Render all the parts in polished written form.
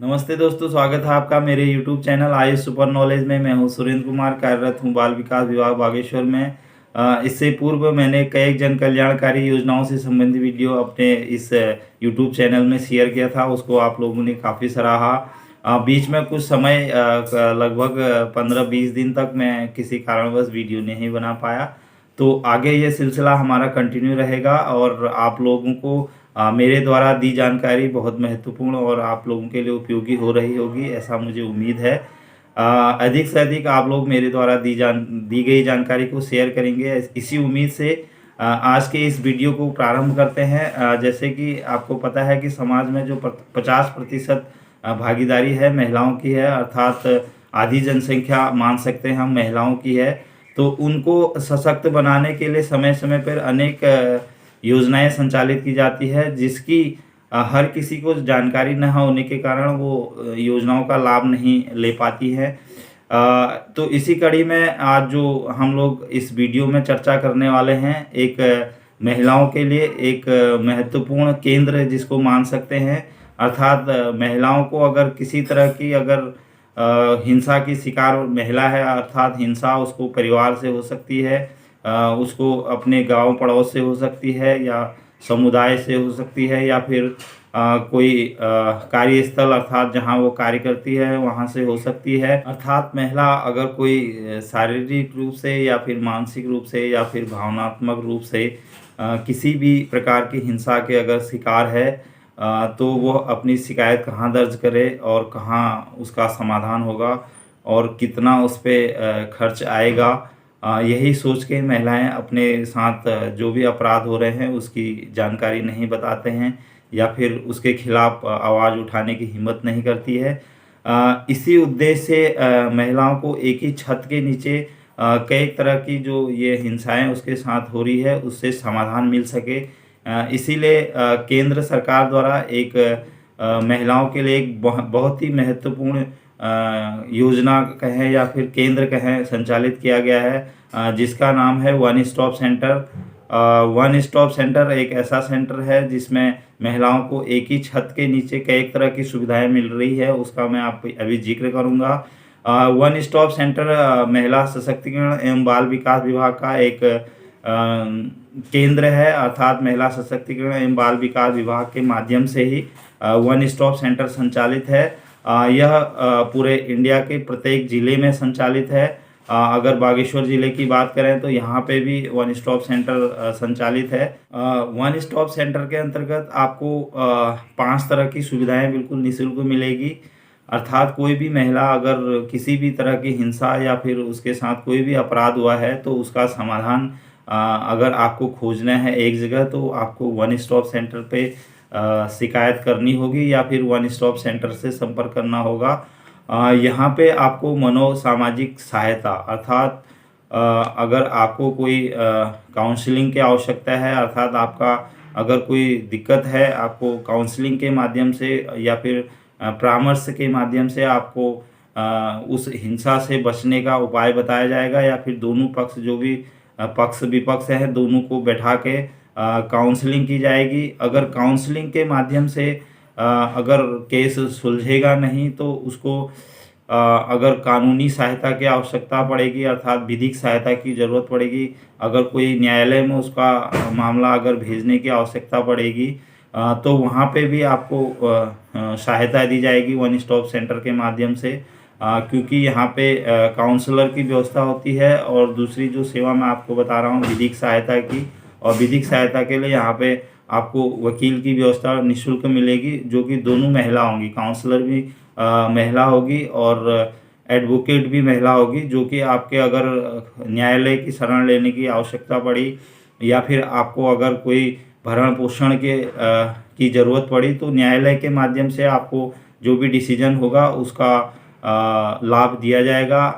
नमस्ते दोस्तों, स्वागत है आपका मेरे YouTube channel Ayush super knowledge में। मैं हूं सुरेंद्र कुमार, कार्यरत हूं बाल विकास विभाग बागेश्वर में। इससे पूर्व मैंने कई जन कल्याणकारी योजनाओं से संबंधित वीडियो अपने इस YouTube चैनल में शेयर किया था। उसको आप लोगों ने काफ़ी सराहा। बीच में कुछ समय लगभग 15-20 दिन तक मैं किसी कारणवश वीडियो नहीं बना पाया। तो आगे ये सिलसिला हमारा कंटिन्यू रहेगा और आप लोगों को मेरे द्वारा दी जानकारी बहुत महत्वपूर्ण और आप लोगों के लिए उपयोगी हो रही होगी, ऐसा मुझे उम्मीद है। अधिक से अधिक आप लोग मेरे द्वारा दी गई जानकारी को शेयर करेंगे, इसी उम्मीद से आज के इस वीडियो को प्रारंभ करते हैं। जैसे कि आपको पता है कि समाज में जो 50% भागीदारी है महिलाओं की है, अर्थात आधी जनसंख्या मान सकते हैं हम महिलाओं की है। तो उनको सशक्त बनाने के लिए समय समय पर अनेक योजनाएं संचालित की जाती है, जिसकी हर किसी को जानकारी न होने के कारण वो योजनाओं का लाभ नहीं ले पाती है। तो इसी कड़ी में आज जो हम लोग इस वीडियो में चर्चा करने वाले हैं, एक महिलाओं के लिए एक महत्वपूर्ण केंद्र जिसको मान सकते हैं। अर्थात महिलाओं को अगर किसी तरह की हिंसा की शिकार महिला है, अर्थात हिंसा उसको परिवार से हो सकती है, उसको अपने गांव पड़ोस से हो सकती है, या समुदाय से हो सकती है, या फिर कोई कार्यस्थल अर्थात जहां वो कार्य करती है वहां से हो सकती है। अर्थात महिला अगर कोई शारीरिक रूप से या फिर मानसिक रूप से या फिर भावनात्मक रूप से किसी भी प्रकार की हिंसा के अगर शिकार है, तो वो अपनी शिकायत कहाँ दर्ज करे और कहाँ उसका समाधान होगा और कितना उस पर खर्च आएगा, यही सोच के महिलाएं अपने साथ जो भी अपराध हो रहे हैं उसकी जानकारी नहीं बताते हैं या फिर उसके खिलाफ आवाज़ उठाने की हिम्मत नहीं करती है। इसी उद्देश्य से महिलाओं को एक ही छत के नीचे कई तरह की जो ये हिंसाएं उसके साथ हो रही है उससे समाधान मिल सके, इसीलिए केंद्र सरकार द्वारा एक महिलाओं के लिए एक बहुत ही महत्वपूर्ण योजना कहें या फिर केंद्र कहें संचालित किया गया है, जिसका नाम है one stop centre. One stop centre एक ऐसा सेंटर है जिसमें महिलाओं को एक ही छत के नीचे कई तरह की सुविधाएं मिल रही है, उसका मैं आपको अभी जिक्र करूंगा। वन स्टॉप सेंटर महिला सशक्तिकरण एवं बाल विकास विभाग का एक केंद्र है, अर्थात महिला सशक्तिकरण एवं बाल विकास विभाग के माध्यम से ही वन स्टॉप सेंटर संचालित है। यह पूरे इंडिया के प्रत्येक ज़िले में संचालित है। अगर बागेश्वर ज़िले की बात करें तो यहाँ पे भी वन स्टॉप सेंटर संचालित है। वन स्टॉप सेंटर के अंतर्गत आपको 5 तरह की सुविधाएं बिल्कुल निःशुल्क मिलेगी। अर्थात कोई भी महिला अगर किसी भी तरह की हिंसा या फिर उसके साथ कोई भी अपराध हुआ है तो उसका समाधान अगर आपको खोजना है एक जगह, तो आपको वन स्टॉप सेंटर पे शिकायत करनी होगी या फिर वन स्टॉप सेंटर से संपर्क करना होगा। यहाँ पे आपको मनोसामाजिक सहायता अर्थात अगर आपको कोई काउंसलिंग की आवश्यकता है, अर्थात आपका अगर कोई दिक्कत है, आपको काउंसलिंग के माध्यम से या फिर परामर्श के माध्यम से आपको उस हिंसा से बचने का उपाय बताया जाएगा, या फिर दोनों पक्ष जो भी पक्ष विपक्ष हैं दोनों को बैठा के काउंसलिंग की जाएगी। अगर काउंसलिंग के माध्यम से अगर केस सुलझेगा नहीं तो उसको अगर कानूनी सहायता की आवश्यकता पड़ेगी, अर्थात विधिक सहायता की ज़रूरत पड़ेगी। अगर कोई न्यायालय में उसका मामला अगर भेजने की आवश्यकता पड़ेगी तो वहाँ पे भी आपको सहायता दी जाएगी वन स्टॉप सेंटर के माध्यम से, क्योंकि यहाँ पे काउंसलर की व्यवस्था होती है। और दूसरी जो सेवा मैं आपको बता रहा हूँ विधिक सहायता की, और विधिक सहायता के लिए यहाँ पे आपको वकील की व्यवस्था निःशुल्क मिलेगी, जो कि दोनों महिला होंगी, काउंसलर भी महिला होगी और एडवोकेट भी महिला होगी, जो कि आपके अगर न्यायालय की शरण लेने की आवश्यकता पड़ी या फिर आपको अगर कोई भरण पोषण की ज़रूरत पड़ी तो न्यायालय के माध्यम से आपको जो भी डिसीजन होगा उसका लाभ दिया जाएगा।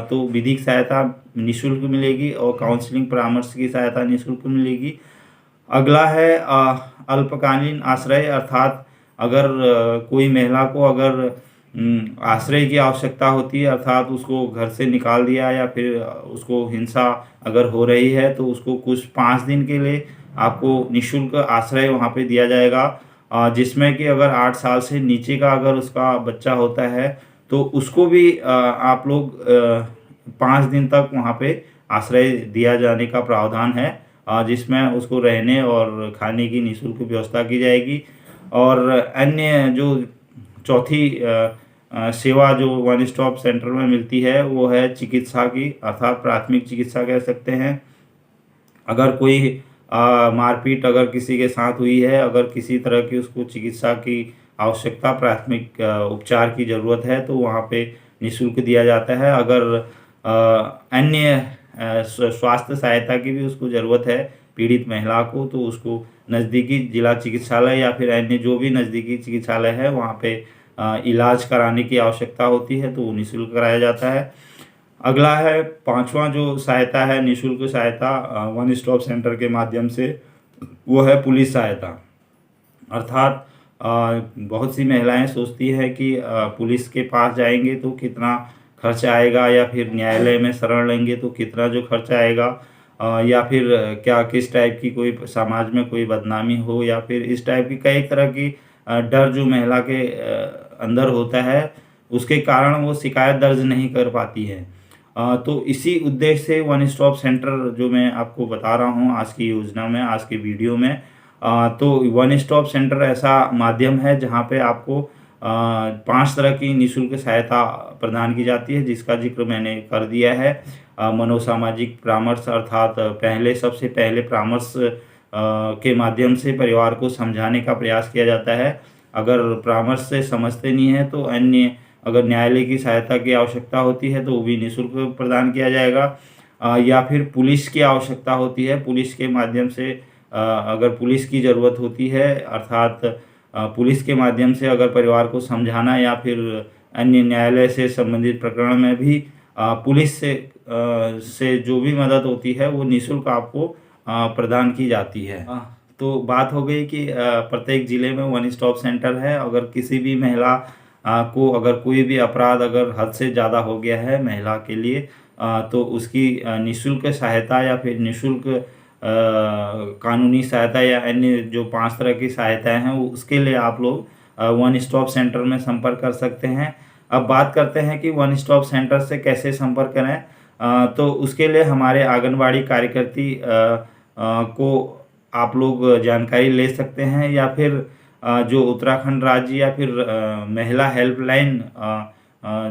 तो विधिक सहायता निःशुल्क मिलेगी और काउंसलिंग परामर्श की सहायता निःशुल्क मिलेगी। अगला है अल्पकालीन आश्रय, अर्थात अगर कोई महिला को अगर आश्रय की आवश्यकता होती है, अर्थात उसको घर से निकाल दिया या फिर उसको हिंसा अगर हो रही है तो उसको कुछ 5 दिन के लिए आपको निःशुल्क आश्रय वहाँ पे दिया जाएगा। जिसमें कि अगर 8 साल से नीचे का अगर उसका बच्चा होता है तो उसको भी आप लोग 5 दिन तक वहाँ पे आश्रय दिया जाने का प्रावधान है, जिसमें उसको रहने और खाने की निःशुल्क व्यवस्था की जाएगी। और अन्य जो चौथी सेवा जो वन स्टॉप सेंटर में मिलती है वो है चिकित्सा की, अर्थात प्राथमिक चिकित्सा कह सकते हैं। अगर कोई मारपीट अगर किसी के साथ हुई है, अगर किसी तरह की उसको चिकित्सा की आवश्यकता, प्राथमिक उपचार की ज़रूरत है तो वहाँ पे निःशुल्क दिया जाता है। अगर अन्य स्वास्थ्य सहायता की भी उसको ज़रूरत है पीड़ित महिला को, तो उसको नज़दीकी जिला चिकित्सालय या फिर अन्य जो भी नज़दीकी चिकित्सालय है वहाँ पे इलाज कराने की आवश्यकता होती है तो वो निःशुल्क कराया जाता है। अगला है 5वां जो सहायता है, निःशुल्क सहायता वन स्टॉप सेंटर के माध्यम से, वो है पुलिस सहायता। अर्थात बहुत सी महिलाएं सोचती हैं कि पुलिस के पास जाएंगे तो कितना खर्च आएगा, या फिर न्यायालय में शरण लेंगे तो कितना जो खर्च आएगा, या फिर क्या किस टाइप की कोई समाज में कोई बदनामी हो, या फिर इस टाइप की कई तरह की डर जो महिला के अंदर होता है, उसके कारण वो शिकायत दर्ज नहीं कर पाती है। तो इसी उद्देश्य से वन स्टॉप सेंटर जो मैं आपको बता रहा हूँ आज की योजना में, आज के वीडियो में, तो वन स्टॉप सेंटर ऐसा माध्यम है जहाँ पे आपको 5 तरह की निःशुल्क सहायता प्रदान की जाती है, जिसका जिक्र मैंने कर दिया है। मनोसामाजिक परामर्श, अर्थात सबसे पहले परामर्श के माध्यम से परिवार को समझाने का प्रयास किया जाता है। अगर परामर्श से समझते नहीं हैं तो अन्य अगर न्यायालय की सहायता की आवश्यकता होती है तो वो भी निःशुल्क प्रदान किया जाएगा। या फिर पुलिस की आवश्यकता होती है, पुलिस के माध्यम से अगर पुलिस की ज़रूरत होती है, अर्थात पुलिस के माध्यम से अगर परिवार को समझाना या फिर अन्य न्यायालय से संबंधित प्रकरण में भी पुलिस से जो भी मदद होती है वो निःशुल्क आपको प्रदान की जाती है। तो बात हो गई कि प्रत्येक ज़िले में वन स्टॉप सेंटर है। अगर किसी भी महिला को अगर कोई भी अपराध अगर हद से ज़्यादा हो गया है महिला के लिए, तो उसकी निःशुल्क सहायता या फिर निःशुल्क कानूनी सहायता या अन्य जो 5 तरह की सहायताएं हैं उसके लिए आप लोग वन स्टॉप सेंटर में संपर्क कर सकते हैं। अब बात करते हैं कि वन स्टॉप सेंटर से कैसे संपर्क करें। तो उसके लिए हमारे आंगनबाड़ी कार्यकर्ती को आप लोग जानकारी ले सकते हैं, या फिर जो उत्तराखंड राज्य या फिर महिला हेल्पलाइन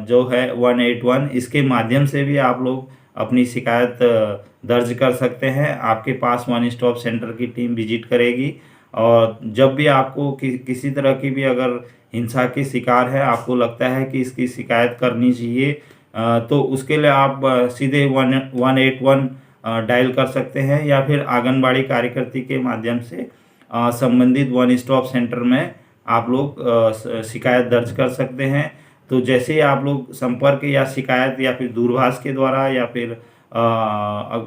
जो है 181, इसके माध्यम से भी आप लोग अपनी शिकायत दर्ज कर सकते हैं। आपके पास वन स्टॉप सेंटर की टीम विजिट करेगी, और जब भी आपको किसी तरह की भी अगर हिंसा के शिकार है, आपको लगता है कि इसकी शिकायत करनी चाहिए, तो उसके लिए आप सीधे 181 डायल कर सकते हैं, या फिर आंगनबाड़ी कार्यकर्ती के माध्यम से संबंधित वन स्टॉप सेंटर में आप लोग शिकायत दर्ज कर सकते हैं। तो जैसे ही आप लोग संपर्क या शिकायत या फिर दूरभाष के द्वारा या फिर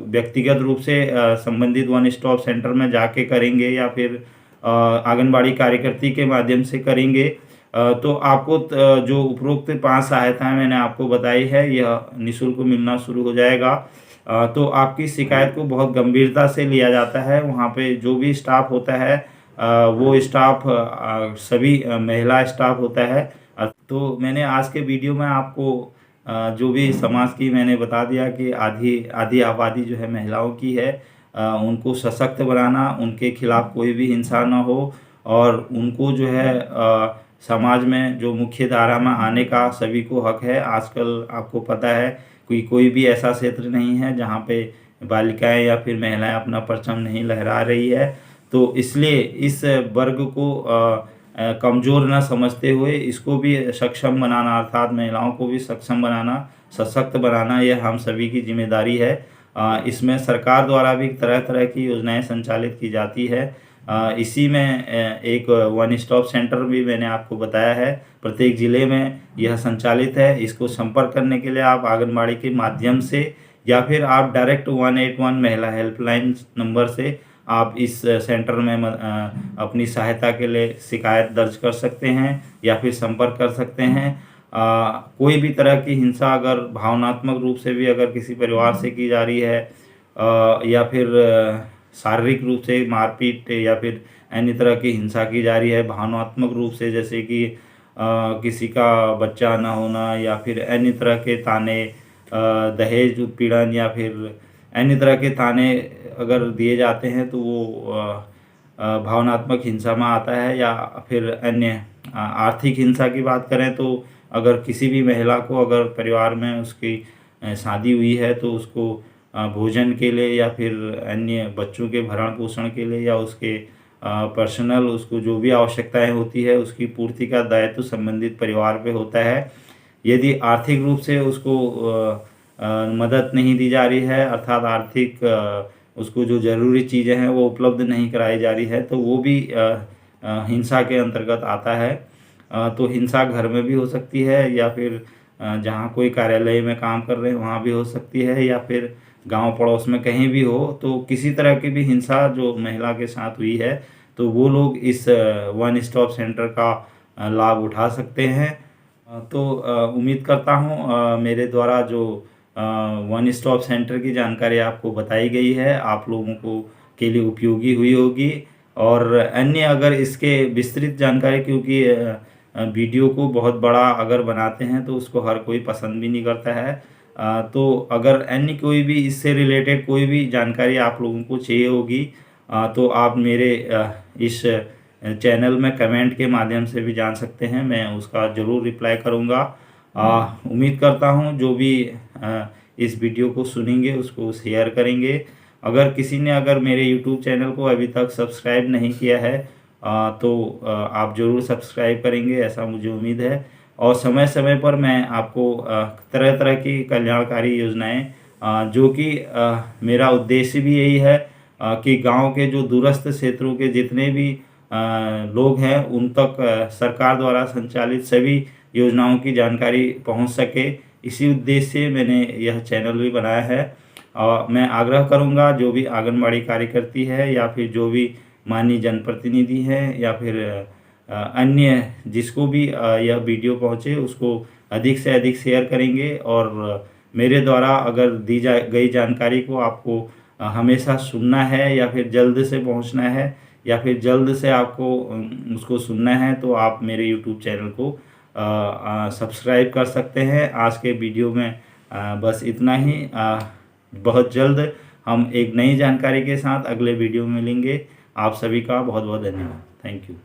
व्यक्तिगत रूप से संबंधित वन स्टॉप सेंटर में जाके करेंगे, या फिर आंगनबाड़ी कार्यकर्ती के माध्यम से करेंगे, तो आपको जो उपरोक्त 5 सहायताएं मैंने आपको बताई है यह निःशुल्क मिलना शुरू हो जाएगा। तो आपकी शिकायत को बहुत गंभीरता से लिया जाता है। वहाँ पे जो भी स्टाफ होता है वो स्टाफ सभी महिला स्टाफ होता है। तो मैंने आज के वीडियो में आपको जो भी समाज की मैंने बता दिया कि आधी आबादी जो है महिलाओं की है, उनको सशक्त बनाना, उनके खिलाफ कोई भी हिंसा ना हो, और उनको जो है समाज में जो मुख्य धारा में आने का सभी को हक है। आजकल आपको पता है कोई भी ऐसा क्षेत्र नहीं है जहाँ पे बालिकाएं या फिर महिलाएं अपना परचम नहीं लहरा रही है। तो इसलिए इस वर्ग को कमज़ोर न समझते हुए इसको भी सक्षम बनाना, अर्थात महिलाओं को भी सक्षम बनाना, सशक्त बनाना, यह हम सभी की जिम्मेदारी है। इसमें सरकार द्वारा भी तरह तरह की योजनाएं संचालित की जाती है। इसी में एक वन स्टॉप सेंटर भी मैंने आपको बताया है, प्रत्येक ज़िले में यह संचालित है। इसको संपर्क करने के लिए आप आंगनबाड़ी के माध्यम से या फिर आप डायरेक्ट 181 महिला हेल्पलाइन नंबर से आप इस सेंटर में अपनी सहायता के लिए शिकायत दर्ज कर सकते हैं या फिर संपर्क कर सकते हैं। कोई भी तरह की हिंसा अगर भावनात्मक रूप से भी अगर किसी परिवार से की जा रही है, या फिर शारीरिक रूप से मारपीट या फिर अन्य तरह की हिंसा की जा रही है भावनात्मक रूप से, जैसे कि किसी का बच्चा ना होना या फिर अन्य तरह के ताने, दहेज उत्पीड़न या फिर अन्य तरह के ताने अगर दिए जाते हैं तो वो भावनात्मक हिंसा में आता है। या फिर अन्य आर्थिक हिंसा की बात करें तो अगर किसी भी महिला को अगर परिवार में उसकी शादी हुई है तो उसको भोजन के लिए या फिर अन्य बच्चों के भरण पोषण के लिए या उसके पर्सनल उसको जो भी आवश्यकताएं होती है उसकी पूर्ति का दायित्व संबंधित परिवार पे होता है। यदि आर्थिक रूप से उसको मदद नहीं दी जा रही है, अर्थात आर्थिक उसको जो ज़रूरी चीज़ें हैं वो उपलब्ध नहीं कराई जा रही है, तो वो भी हिंसा के अंतर्गत आता है। तो हिंसा घर में भी हो सकती है या फिर जहाँ कोई कार्यालय में काम कर रहे हैं वहाँ भी हो सकती है, या फिर गांव पड़ोस में कहीं भी हो। तो किसी तरह की भी हिंसा जो महिला के साथ हुई है तो वो लोग इस वन स्टॉप सेंटर का लाभ उठा सकते हैं। तो उम्मीद करता हूँ मेरे द्वारा जो वन स्टॉप सेंटर की जानकारी आपको बताई गई है आप लोगों को के लिए उपयोगी हुई होगी। और अन्य अगर इसके विस्तृत जानकारी, क्योंकि वीडियो को बहुत बड़ा अगर बनाते हैं तो उसको हर कोई पसंद भी नहीं करता है, तो अगर अन्य कोई भी इससे रिलेटेड कोई भी जानकारी आप लोगों को चाहिए होगी तो आप मेरे इस चैनल में कमेंट के माध्यम से भी जान सकते हैं, मैं उसका ज़रूर रिप्लाई करूँगा। उम्मीद करता हूँ जो भी इस वीडियो को सुनेंगे उसको शेयर करेंगे। अगर किसी ने अगर मेरे YouTube चैनल को अभी तक सब्सक्राइब नहीं किया है तो आप ज़रूर सब्सक्राइब करेंगे, ऐसा मुझे उम्मीद है। और समय समय पर मैं आपको तरह तरह की कल्याणकारी योजनाएं जो कि मेरा उद्देश्य भी यही है कि गांव के जो दूरस्थ क्षेत्रों के जितने भी लोग हैं उन तक सरकार द्वारा संचालित सभी योजनाओं की जानकारी पहुंच सके, इसी उद्देश्य से मैंने यह चैनल भी बनाया है। मैं आग्रह करूंगा जो भी आंगनबाड़ी कार्यकर्ती है या फिर जो भी माननीय जनप्रतिनिधि हैं या फिर अन्य जिसको भी यह वीडियो पहुंचे उसको अधिक से अधिक शेयर करेंगे। और मेरे द्वारा अगर दी गई जानकारी को आपको हमेशा सुनना है या फिर जल्द से पहुंचना है या फिर जल्द से आपको उसको सुनना है तो आप मेरे YouTube चैनल को सब्सक्राइब कर सकते हैं। आज के वीडियो में बस इतना ही। बहुत जल्द हम एक नई जानकारी के साथ अगले वीडियो में मिलेंगे। आप सभी का बहुत बहुत धन्यवाद। Thank you.